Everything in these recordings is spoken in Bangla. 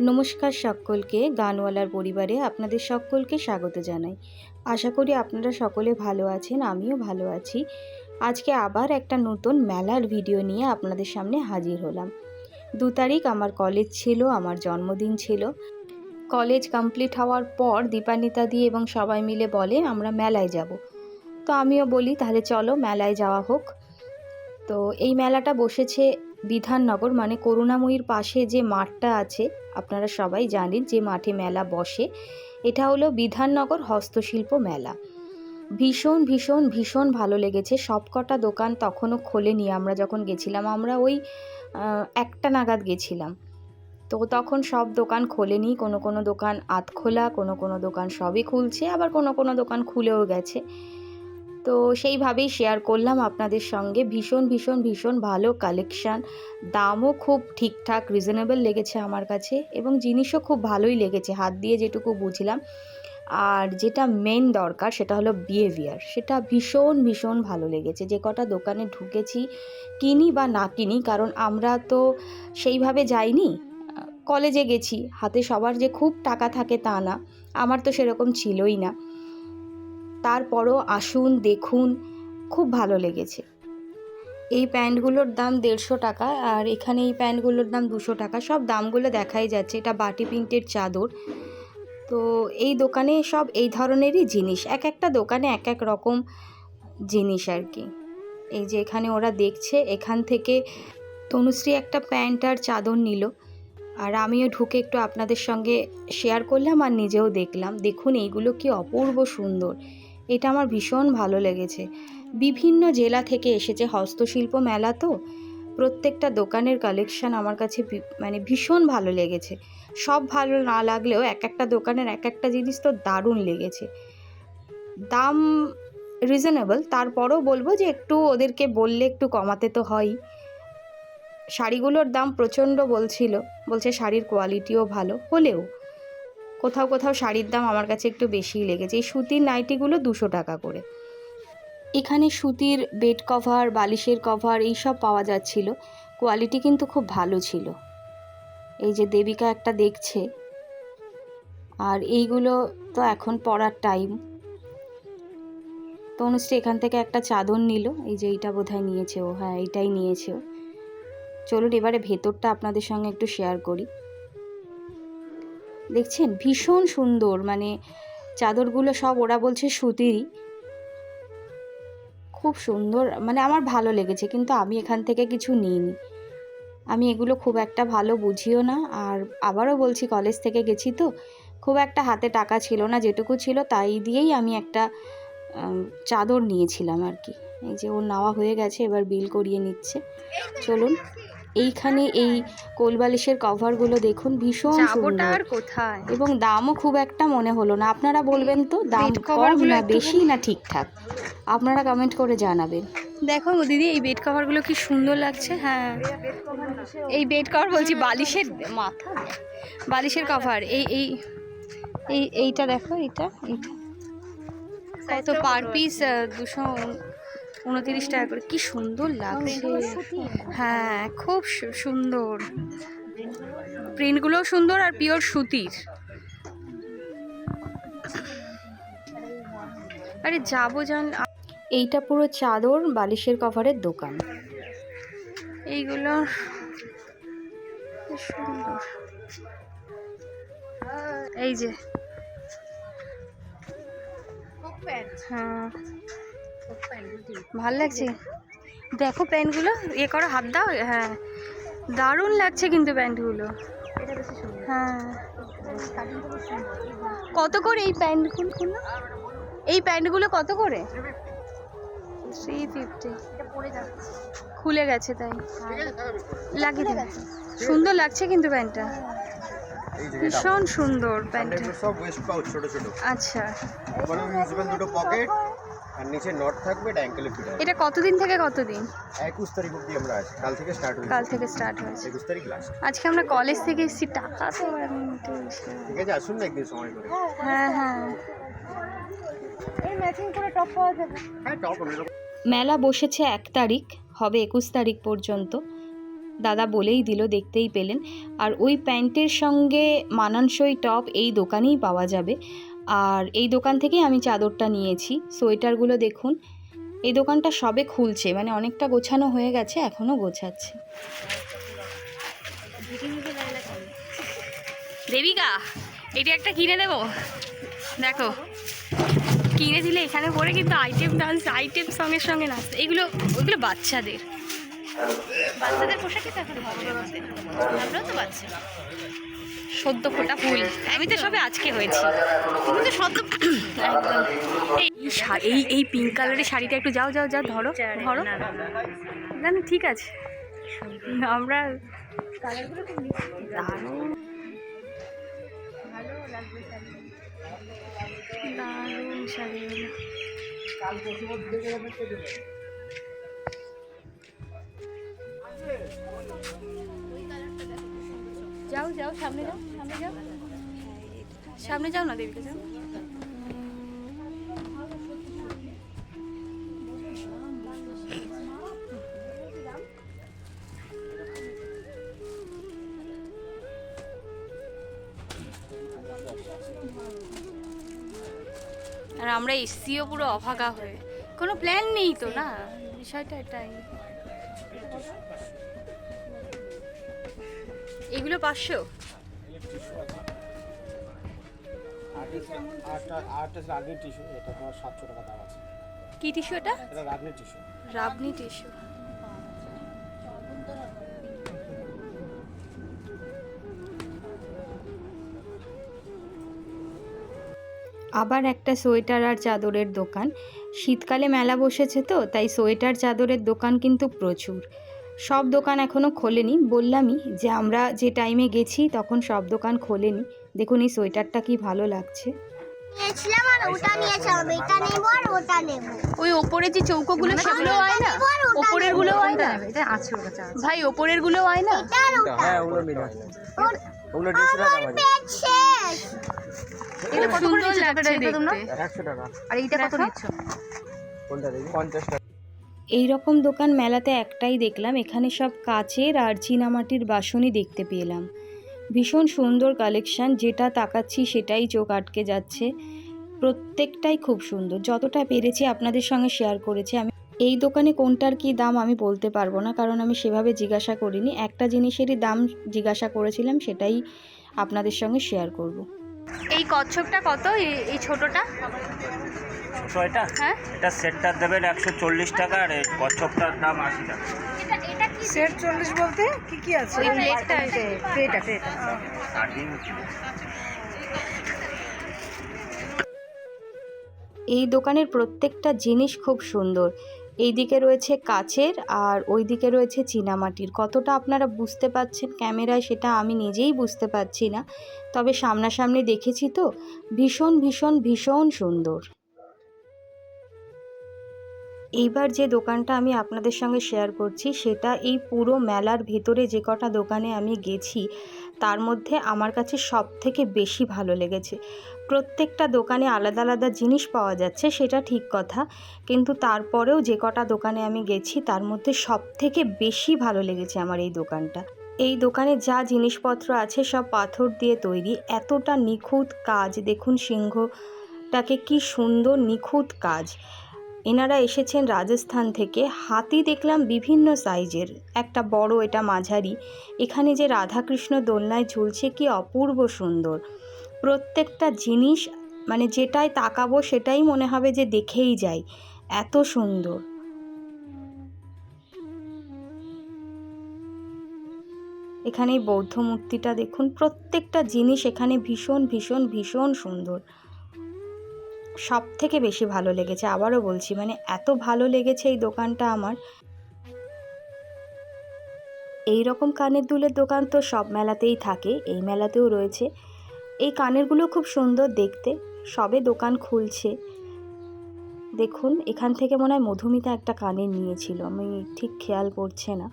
নমস্কার সকলকে, গানওয়ালার পরিবারে আপনাদের সকলকে স্বাগত জানাই। আশা করি আপনারা সকলে ভালো আছেন, আমিও ভালো আছি। আজকে আবার একটা নতুন মেলার ভিডিও নিয়ে আপনাদের সামনে হাজির হলাম। 2 তারিখ আমার কলেজ ছিল, আমার জন্মদিন ছিল। কলেজ কমপ্লিট হওয়ার পর দীপান্বিতা দি এবং সবাই মিলে বলে আমরা মেলায় যাব। তো আমিও বলি তাহলে চলো মেলায় যাওয়া হোক। তো এই মেলাটা বসেছে বিধাননগর, মানে করুণাময়ীর পাশে যে মাঠটা আছে, আপনারা সবাই জানেন যে মাঠে মেলা বসে। এটা হলো বিধাননগর হস্তশিল্প মেলা। ভীষণ ভীষণ ভীষণ ভালো লেগেছে। সবকটা দোকান তখনও খোলেনি আমরা যখন গেছিলাম। আমরা ওই 1টা নাগাদ গেছিলাম। তো তখন সব দোকান খোলেনি, কোনো কোনো দোকান আধখোলা, কোনো কোনো দোকান সবই খুলছে, আবার কোনো কোনো দোকান খুলেও গেছে। তো সেইভাবেই শেয়ার করলাম আপনাদের সঙ্গে। ভীষণ ভীষণ ভীষণ ভালো কালেকশান, দামও খুব ঠিকঠাক রিজনেবল লেগেছে আমার কাছে, এবং জিনিসও খুব ভালোই লেগেছে হাত দিয়ে যেটুকু বুঝলাম। আর যেটা মেন দরকার সেটা হলো বিহেভিয়ার, সেটা ভীষণ ভীষণ ভালো লেগেছে। যে কটা দোকানে ঢুকেছি, কিনি বা না কিনি, কারণ আমরা তো সেইভাবে যাইনি, কলেজে গেছি, হাতে সবার যে খুব টাকা থাকে তা না, আমার তো সেরকম ছিলই না। তারপরও আসুন, দেখুন, খুব ভালো লেগেছে। এই প্যান্টগুলোর দাম 150 টাকা, আর এখানে এই প্যান্টগুলোর দাম 200 টাকা। সব দামগুলো দেখাই যাচ্ছে। এটা বাটি প্রিন্টের চাদর। তো এই দোকানে সব এই ধরনেরই জিনিস, এক একটা দোকানে এক এক রকম জিনিস আর কি। এই যে এখানে ওরা দেখছে, এখান থেকে তনুশ্রী একটা প্যান্ট আর চাদর নিল, আর আমিও ঢুকে একটু আপনাদের সঙ্গে শেয়ার করলাম আর নিজেও দেখলাম। দেখুন এইগুলো কি অপূর্ব সুন্দর, এটা আমার ভীষণ ভালো লেগেছে। বিভিন্ন জেলা থেকে এসেছে, হস্তশিল্প মেলা তো, প্রত্যেকটা দোকানের কালেকশান আমার কাছে মানে ভীষণ ভালো লেগেছে। সব ভালো না লাগলেও এক একটা দোকানের এক একটা জিনিস তো দারুণ লেগেছে। দাম রিজনেবল, তারপরেও বলবো যে একটু ওদেরকে বললে একটু কমাতে তো হয়ই। শাড়িগুলোর দাম প্রচণ্ড বলছে শাড়ির কোয়ালিটিও ভালো হলেও কোথাও কোথাও শাড়ির দাম আমার কাছে একটু বেশিই লেগেছে। এই সুতির নাইটিগুলো 200 টাকা করে। এখানে সুতির বেড কভার, বালিশের কভার এইসব পাওয়া যাচ্ছিল, কোয়ালিটি কিন্তু খুব ভালো ছিল। এই যে দেবিকা একটা দেখছে, আর এইগুলো তো এখন পরার টাইম। তনুশ্রী এখান থেকে একটা চাদর নিল, এই যে এইটা বোধহয় নিয়েছে ও, হ্যাঁ এইটাই নিয়েছে ও। চলুন এবারে ভেতরটা আপনাদের সঙ্গে একটু শেয়ার করি। দেখছেন ভীষণ সুন্দর, মানে চাদরগুলো সব ওরা বলছে সুতিরই, খুব সুন্দর, মানে আমার ভালো লেগেছে। কিন্তু আমি এখান থেকে কিছু নিইনি, আমি এগুলো খুব একটা ভালো বুঝিও না। আর আবারও বলছি কলেজ থেকে গেছি তো, খুব একটা হাতে টাকা ছিল না, যেটুকু ছিল তাই দিয়েই আমি একটা চাদর নিয়েছিলাম আর কি। এই যে ওর নেওয়া হয়ে গেছে, এবার বিল করিয়ে নিচ্ছে। চলুন, এইখানে এই কোলবালিশের কভারগুলো দেখুন, ভীষণ সুন্দর, কোথায় এবং দামও খুব একটা মনে হলো না। আপনারা বলবেন তো দাম কম না বেশি না ঠিকঠাক, আপনারা কমেন্ট করে জানাবেন। দেখো দিদি এই বেড কভারগুলো কি সুন্দর লাগছে। হ্যাঁ এই বেড কভার বলছি, বালিশের মাথা, বালিশের কভার, এইটা দেখো, এইটা কত পার পিস 229 টাকা করে। কি সুন্দর লাগছে, হ্যাঁ খুব সুন্দর, প্রিন্টগুলোও সুন্দর আর পিওর সুতির। আরে যাবো জান। এইটা পুরো চাদর বালিশের কভারের দোকান। এইগুলো সুন্দর, এই যে হ্যাঁ ভাল লাগছে। দেখো প্যান্টগুলো ইয়ে করো, হাত দাও, হ্যাঁ দারুণ লাগছে কিন্তু প্যান্টগুলো। হ্যাঁ কত করে এই প্যান্টগুলো? এই প্যান্টগুলো কত করে? 350। খুলে গেছে তাই লাগিয়ে দিন। সুন্দর লাগছে কিন্তু প্যান্টটা, ভীষণ সুন্দর প্যান্টটা। সব ওয়েস্ট পাউচ ছোট ছোট। আচ্ছা, ওখানে ইউজেবল দুটো পকেট আর নিচে নট থাকবে, এটা অ্যাঙ্কেলে ফিট হবে। এটা কতদিন থেকে কতদিন? 21 তারিখ অবধি আমরা আছি, কাল থেকে স্টার্ট হয়েছে। কাল থেকে স্টার্ট হয়েছে, 21 তারিখ লাস্ট। আজকে আমরা কলেজ থেকে এসেছি, টাকা তো ঠিক আছে, আসুন না একদিন সময় করে। হ্যাঁ হ্যাঁ, এই ম্যাচিং করে টপ পাওয়া যাবে। হ্যাঁ টপ অন্য। মেলা বসেছে 1 তারিখ, হবে 21 তারিখ পর্যন্ত। দাদা বলেই দিল, দেখতেই পেলেন। আর ওই প্যান্টের সঙ্গে মানানসই টপ এই দোকানেই পাওয়া যাবে। আর এই দোকান থেকেই আমি চাদরটা নিয়েছি। সোয়েটারগুলো দেখুন, এই দোকানটা সবে খুলছে, মানে অনেকটা গোছানো হয়ে গেছে, এখনও গোছাচ্ছে। দেবিকা, এটা একটা কিনে দেবো, দেখো কিনে দিলে এখানে পরে কিন্তু আইটেম ডান্স, আইটেম সঙ্গের সঙ্গে নাচতে, ওইগুলো বাচ্চাদের পোশাকে তো এখন হবে আমাদের, আমরাও তো বাচ্চা। সদ্য ফোটা ফুল, আমি তো সবে আজকে হয়েছি, তুমি তো সদ্য একদম। এই পিঙ্ক কালারের শাড়িটা একটু যাও ধরো ধরো, না ঠিক আছে, আমরা কালারগুলো খুব দারুণ দারুণ শাড়িগুলো। যাও সামনে যাও না দেবিকা, যাও। আর আমরা এসছিও পুরো অভাগা হয়ে, কোনো প্ল্যান নেই তো না, বিষয়টা এটাই। এগুলো 500। কি টিস্যু এটা? রাবনি টিস্যু। আবার একটা সোয়েটার আর চাদরের দোকান। শীতকালে মেলা বসেছে তো, তাই সোয়েটার চাদরের দোকান কিন্তু প্রচুর। সব দোকান এখনও খোলেনি, বললামই যে আমরা যে টাইমে গেছি তখন সব দোকান খোলেনি। দেখুন এই সোয়েটারটা কি ভালো লাগছে। ওই ওপরে যে চৌকোগুলো সেগুলো হয় না, ওপরের গুলো হয় না ভাই, ওপরের গুলো হয় না। সুন্দর লাগছে দেখতে। আর এইটা কত নিচ্ছ? এই রকম দোকান মেলাতে একটাই দেখলাম, এখানে সব কাচের আর চীনামাটির বাসনই দেখতে পেলাম। ভীষণ সুন্দর কালেকশান, যেটা তাকাচ্ছি সেটাই চোখ আটকে যাচ্ছে। প্রত্যেকটাই খুব সুন্দর, যতটা পেরেছি আপনাদের সঙ্গে শেয়ার করেছি। আমি এই দোকানে কোনটার কি দাম আমি বলতে পারবো না, কারণ আমি সেভাবে জিজ্ঞাসা করিনি। একটা জিনিসেরই দাম জিজ্ঞাসা করেছিলাম, সেটাই আপনাদের সঙ্গে শেয়ার করব। এই কচ্ছপটা কত, এই ছোটটা? এটা হ্যাঁ, এটা সেটটা দেবেন 140 টাকা, আর এই কচ্ছপটার দাম 80 টাকা। এটা কি সেট 40 বলতে কি আছে? ওই প্লেটটা, এটা এই দোকানের প্রত্যেকটা জিনিস খুব সুন্দর। এই দিকে রয়েছে কাচের আর ওই দিকে রয়েছে চীনামাটির। কতটা আপনারা বুঝতে পাচ্ছেন ক্যামেরায় সেটা আমি নিজেই বুঝতে পারছি না, তবে সামনাসামনি দেখেছি তো, ভীষণ ভীষণ ভীষণ সুন্দর। এইবার যে দোকানটা আমি আপনাদের সঙ্গে শেয়ার করছি সেটা এই পুরো মেলার ভেতরে যে কটা দোকানে আমি গেছি তার মধ্যে আমার কাছে সব থেকে বেশি ভালো লেগেছে। প্রত্যেকটা দোকানে আলাদা আলাদা জিনিস পাওয়া যাচ্ছে, সেটা ঠিক কথা, কিন্তু তারপরেও যে কটা দোকানে আমি গেছি তার মধ্যে সব থেকে বেশি ভালো লেগেছে আমার এই দোকানটা। এই দোকানে যা জিনিসপত্র আছে সব পাথর দিয়ে তৈরি, এতটা নিখুঁত কাজ। দেখুন সিংহটাকে কি সুন্দর নিখুঁত কাজ। এনারা এসেছেন রাজস্থান থেকে। হাতি দেখলাম বিভিন্ন সাইজের, একটা বড়, এটা মাঝারি। এখানে যে রাধাকৃষ্ণ দোলনায় ঝুলছে কি অপূর্ব সুন্দর। প্রত্যেকটা জিনিস মানে যেটাই তাকাবো সেটাই মনে হবে যে দেখেই যাই, এত সুন্দর। এখানে এই বৌদ্ধ মূর্তিটা দেখুন, প্রত্যেকটা জিনিস এখানে ভীষণ ভীষণ ভীষণ সুন্দর। সব থেকে বেশি ভালো লেগেছে, আবারও বলছি, মানে এত ভালো লেগেছে এই দোকানটা আমার। এই রকম কানের দুলের দোকান তো সব মেলাতেই থাকে, এই মেলাতেও রয়েছে। এই কানেরগুলো খুব সুন্দর দেখতে, সবে দোকান খুলছে। দেখুন এখান থেকে মনে হয় মধুমিতা একটা কানের নিয়েছিল, আমি ঠিক খেয়াল করছে না,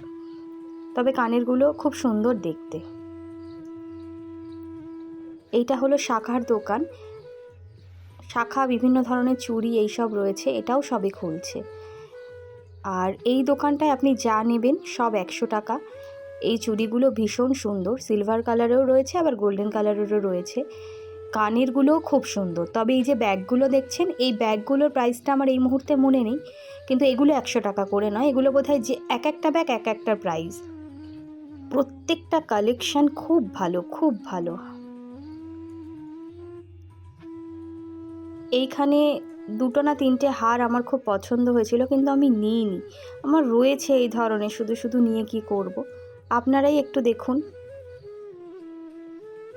তবে কানেরগুলো খুব সুন্দর দেখতে। এইটা হলো শাখার দোকান, শাখা বিভিন্ন ধরনের চুড়ি এইসব রয়েছে, এটাও সবে খুলছে। আর এই দোকানটায় আপনি যা নেবেন সব 100 টাকা। এই চুড়িগুলো ভীষণ সুন্দর, সিলভার কালারেও রয়েছে আবার গোল্ডেন কালারেরও রয়েছে। কানেরগুলোও খুব সুন্দর। তবে এই যে ব্যাগগুলো দেখছেন, এই ব্যাগগুলোর প্রাইসটা আমার এই মুহূর্তে মনে নেই, কিন্তু এগুলো 100 টাকা করে নয়, এগুলো বোধহয় যে এক একটা ব্যাগ এক একটা প্রাইস। প্রত্যেকটা কালেকশন খুব ভালো, খুব ভালো। এইখানে 2টো না 3টে হার আমার খুব পছন্দ হয়েছিল, কিন্তু আমি নিইনি। আমার রয়েছে এই ধরনের, শুধু শুধু নিয়ে কি করব। আপনারাই একটু দেখুন।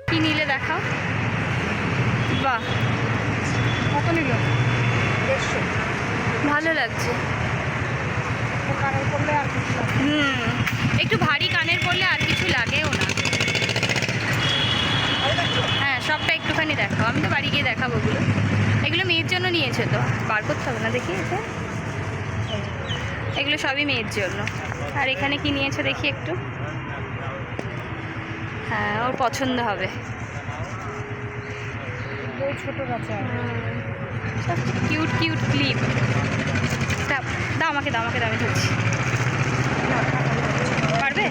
কি নিলে দেখাও। বাহ, কত নিল? 150। ভালো লাগছে। কানের পরলে আর কিছু লাগে? একটু ভারী কানের পরলে আর কিছু লাগেও না। হ্যাঁ, সবটা একটুখানি দেখাও, আমি তো বাড়ি গিয়ে দেখাবো ওগুলো। এগুলো মেয়ের জন্য নিয়েছো তো, বার করতে হবে না দেখি এটা। এগুলো সবই মেয়ের জন্য। আর এখানে কি নিয়েছো দেখি একটু। হ্যাঁ, ওর পছন্দ হবে। ছোট বাচ্চা, কিউট কিউট ক্লিপ। দাও আমাকে, দাও আমাকে, আমি ধরছি। পারবে?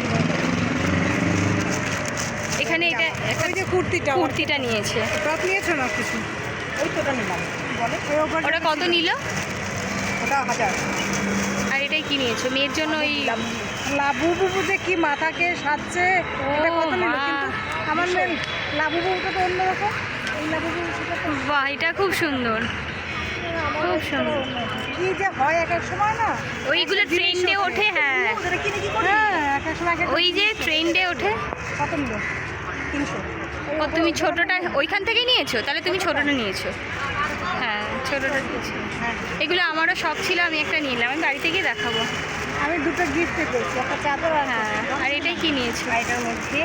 এখানে এটা একটা কুর্তিটা নিয়েছে। টপ নিয়েছো না কিছু? ওই তোটা নিলাম। বলে ওটা কত নিল? ওটা 1000। আর এটাই কি নিয়েছো মেয়ের জন্য? ওই লাবু বুবু যে কি মাথাকে সাজছে, এটা কত নিল? কিন্তু আমার মেয়ে লাবু বুবুটা তো অন্যরকম। এই লাবু বুবুটা তো বাহ, এটা খুব সুন্দর, খুব সুন্দর। কি যে হয় এক এক সময় না, ওইগুলো ট্রেন্ডে ওঠে। হ্যাঁ, হ্যাঁ এক এক সময় ওই যে ট্রেন্ডে ওঠে। কত নিল? 300। ও, তুমি ছোটটা ওইখান থেকে নিয়েছো? তাহলে তুমি ছোটটা নিয়েছো। হ্যাঁ, ছোটটা নিয়েছো। এগুলো আমারও শখ ছিল, আমি একটা নিলাম। আমি বাড়িতে গিয়ে দেখাবো। আমি দুটো গিফট পেয়েছি, একটা চাদর আর হ্যাঁ, আর এটাই কি নিয়েছো? এটার মধ্যে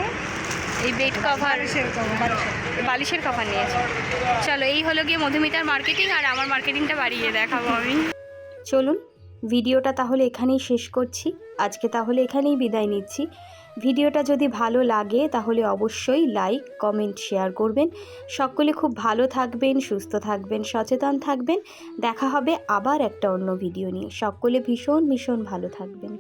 এই বেড কভার, সেরকম বালিশের কভার নিয়েছো। চলো, এই হলো গিয়ে মধুমিতার মার্কেটিং, আর আমার মার্কেটিংটা বাড়িয়ে দেখাবো আমি। চলুন ভিডিওটা তাহলে এখানেই শেষ করছি। আজকে তাহলে এখানেই বিদায় নিচ্ছি। ভিডিওটা যদি ভালো লাগে তাহলে অবশ্যই লাইক, কমেন্ট, শেয়ার করবেন। সকলে খুব ভালো থাকবেন, সুস্থ থাকবেন, সচেতন থাকবেন। দেখা হবে আবার একটা অন্য ভিডিও নিয়ে। সকলে ভীষণ ভীষণ ভালো থাকবেন।